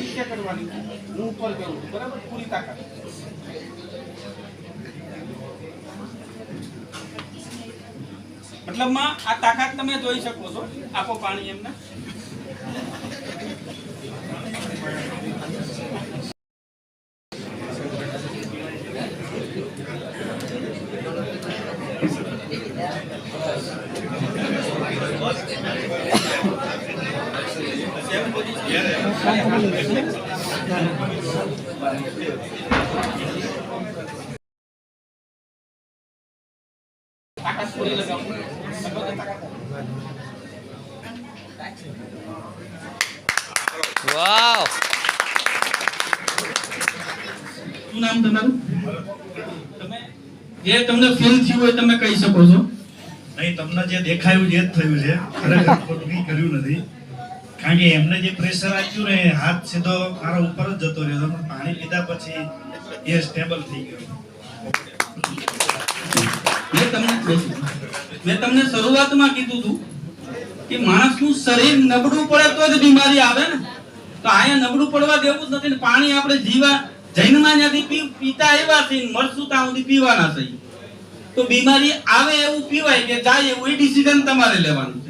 નીચે કરવાની, હું ઉપર કરું છું, બરાબર? પૂરી તાકાત. મતલબમાં આ તાકાત તમે જોઈ શકો છો. આપો પાણી એમને. તાકાત પૂરી લગાવો. વાવ. શું નામ તમારું? તમે જે તમને ફીલ થયું હોય તમે કહી શકો છો. નહીં, તમને જે દેખાયું જે જ થયું છે, ખરેખર ખોટું કંઈ કર્યું નથી. કારણ કે એમને જે પ્રેશર આપ્યું ને હાથ સીધો મારા ઉપર જ જતો રહ્યો. પણ પાણી પીધા પછી એ સ્ટેબલ થઈ ગયો. મેં તમને શરૂઆતમાં કીધું હતું કે માણસનું શરીર નબળું પડે તો જ બીમારી આવે ને. તો અહીંયા નબળું પડવા દેવું જ નથી ને. પાણી આપણે જીવા જૈનમાં ત્યાંથી પીતા આવ્યા છે, મરશું ત્યાં સુધી પીવાના છે. તો બીમારી આવે એવું પીવાય કે જાય એવું એ ડિસિઝન તમારે લેવાનું.